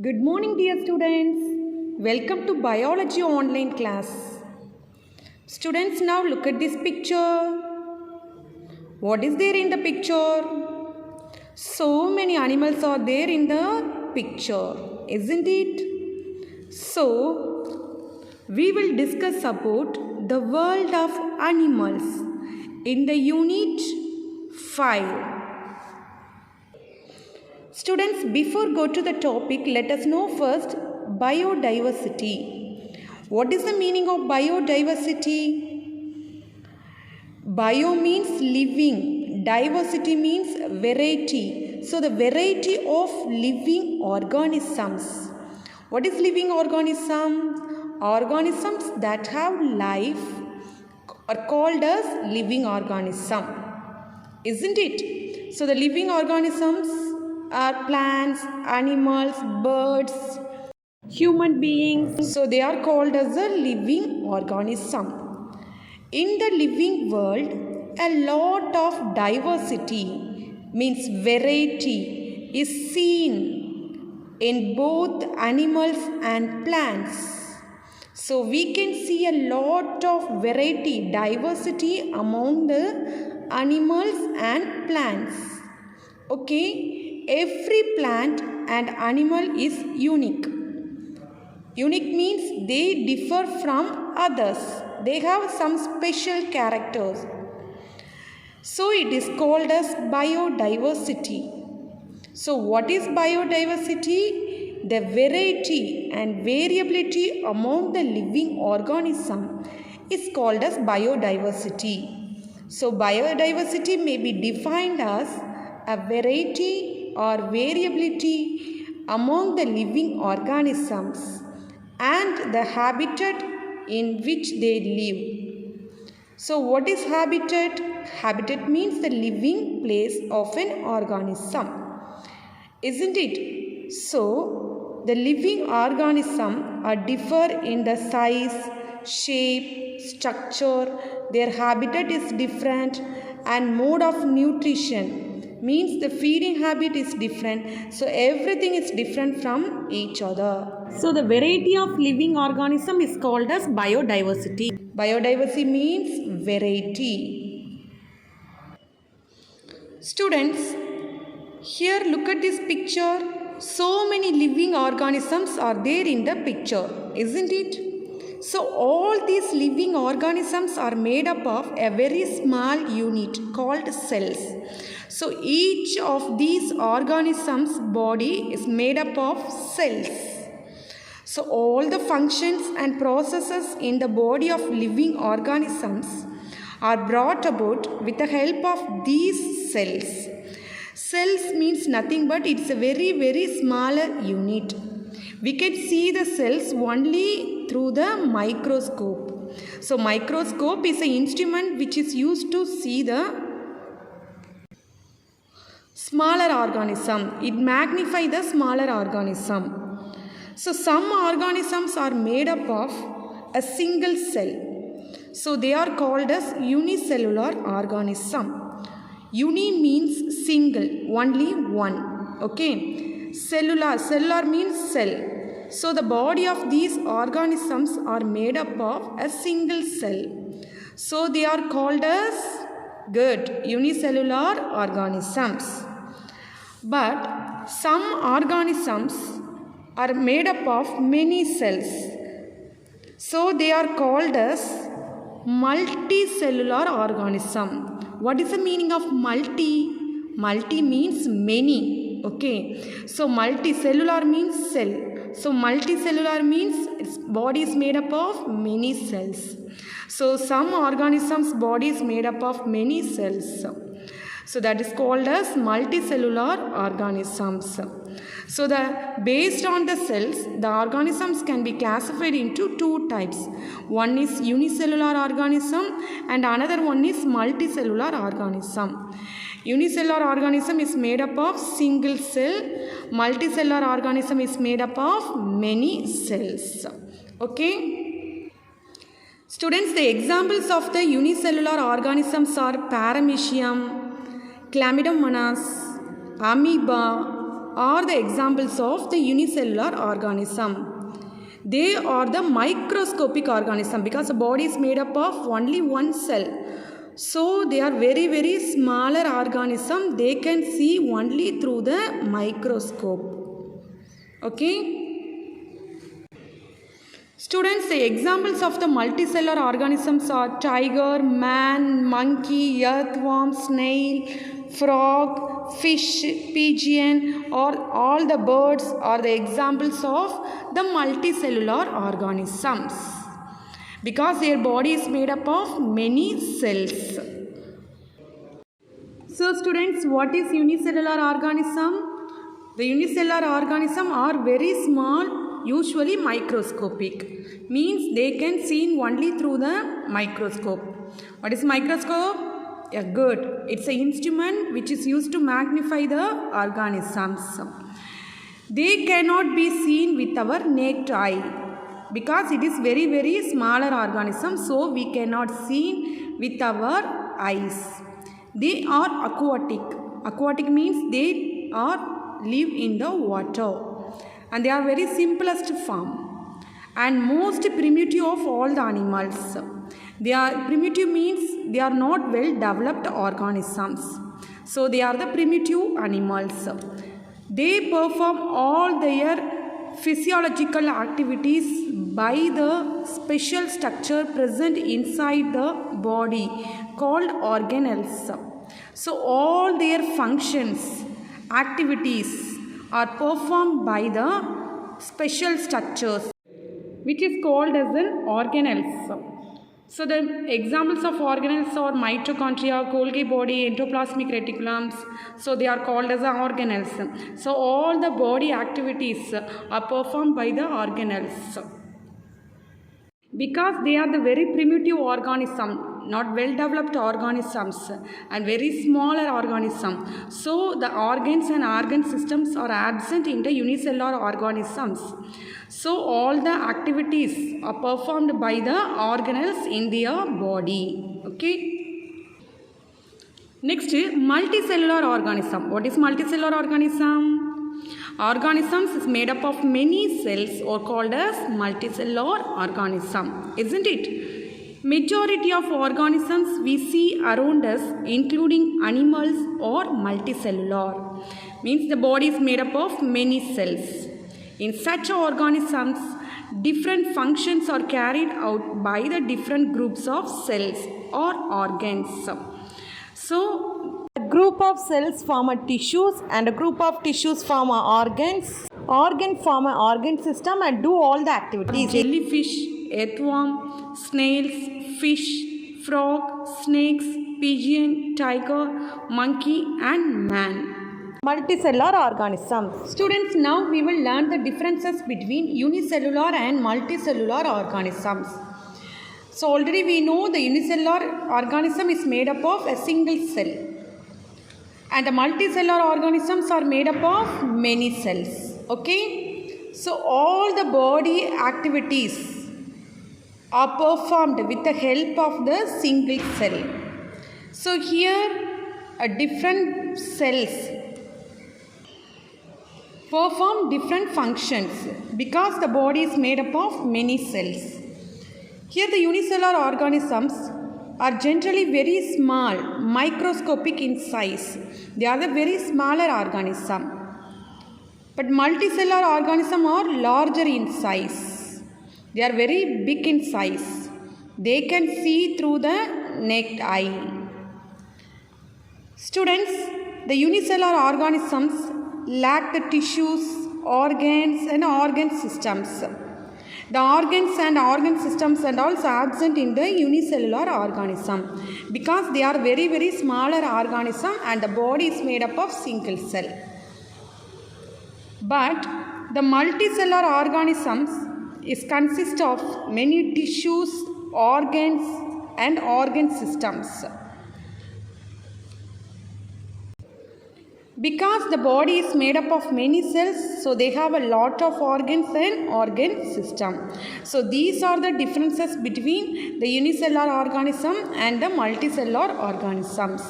Good morning, dear students. Welcome to Biology online class. Students, now look at this picture. What is there in the picture? So many animals are there in the picture, isn't it? So, we will discuss about the world of animals in the unit 5. Students, before go to the topic, let us know first biodiversity. What is the meaning of biodiversity? Bio means living, diversity means variety. So the variety of living organisms. What is living organism? Organisms that have life are called as living organism. Isn't it? So the living organisms are plants, animals, birds, human beings. So they are called as a living organism. In the living world, a lot of diversity means variety is seen in both animals and plants. So we can see a lot of variety, diversity among the animals and plants. Okay. Every plant and animal is unique. Unique means they differ from others. They have some special characters. So it is called as biodiversity. So what is biodiversity? The variety and variability among the living organism is called as biodiversity. So biodiversity may be defined as a variety or variability among the living organisms and the habitat in which they live. So what is habitat? Habitat means the living place of an organism. Isn't it? So the living organism are differ in the size, shape, structure, their habitat is different and mode of nutrition means the feeding habit is different. So everything is different from each other. So the variety of living organism is called as biodiversity. Biodiversity means variety. Students, here look at this picture. So many living organisms are there in the picture, isn't it? So all these living organisms are made up of a very small unit called cells. So each of these organisms' body is made up of cells. So all the functions and processes in the body of living organisms are brought about with the help of these cells. Cells means nothing but it's a very smaller unit. We can see the cells only through the microscope. So microscope is an instrument which is used to see the smaller organism. It magnifies the smaller organism. So some organisms are made up of a single cell. So they are called as unicellular organism. Uni means single, only one. Okay. Cellular means cell. So the body of these organisms are made up of a single cell. So they are called as unicellular organisms. But some organisms are made up of many cells. So they are called as multicellular organism. What is the meaning of multi? Multi means many. Okay. So multicellular means cell. So multicellular means its body is made up of many cells. So some organisms' body is made up of many cells. So that is called as multicellular organisms. So based on the cells, the organisms can be classified into two types. One is unicellular organism and another one is multicellular organism. Unicellular organism is made up of single cell. Multicellular organism is made up of many cells. Okay. Students, the examples of the unicellular organisms are Paramecium, Chlamydomonas, Amoeba, are the examples of the unicellular organism. They are the microscopic organism because the body is made up of only one cell. So they are very, very smaller organism. They can see only through the microscope. Okay. Students, the examples of the multicellular organisms are tiger, man, monkey, earthworm, snail, frog, fish, pigeon, or all the birds are the examples of the multicellular organisms because their body is made up of many cells. So students, what is unicellular organism? The unicellular organism are very small, usually microscopic, means they can see only through the microscope. What is microscope? Yeah, good. It's an instrument which is used to magnify the organisms. They cannot be seen with our naked eye because it is very, very smaller organism, so we cannot see with our eyes. They are aquatic. Aquatic means they are live in the water, and they are very simplest form and most primitive of all the animals. They are primitive means they are not well developed organisms. So they are the primitive animals. They perform all their physiological activities by the special structure present inside the body called organelles. So all their functions, activities are performed by the special structures which is called as an organelles. So the examples of organelles are mitochondria, Golgi body, endoplasmic reticulums. So they are called as organelles. So all the body activities are performed by the organelles. Because they are the very primitive organism, not well developed organisms and very smaller organism. So the organs and organ systems are absent in the unicellular organisms. So all the activities are performed by the organelles in their body. Okay. Next, multicellular organism. What is multicellular organism? Organisms is made up of many cells or called as multicellular organism, isn't it? Majority of organisms we see around us, including animals, are multicellular. Means the body is made up of many cells. In such organisms, different functions are carried out by the different groups of cells or organs. So, a group of cells form a tissues and a group of tissues form a organs. Organ form an organ system and do all the activities. Jellyfish, earthworm, snails, fish, frog, snakes, pigeon, tiger, monkey and man. Multicellular organisms. Students, now we will learn the differences between unicellular and multicellular organisms. So already we know the unicellular organism is made up of a single cell. And the multicellular organisms are made up of many cells. Okay. So all the body activities are performed with the help of the single cell. So here different cells perform different functions because the body is made up of many cells. Here the unicellular organisms are generally very small, microscopic in size. They are the very smaller organism. But multicellular organisms are larger in size. They are very big in size. They can see through the naked eye. Students, the unicellular organisms lack the tissues, organs and organ systems. The organs and organ systems are also absent in the unicellular organism because they are very, very smaller organism and the body is made up of single cell. But the multicellular organisms consist of many tissues, organs and organ systems. Because the body is made up of many cells, so they have a lot of organs and organ system. So these are the differences between the unicellular organism and the multicellular organisms.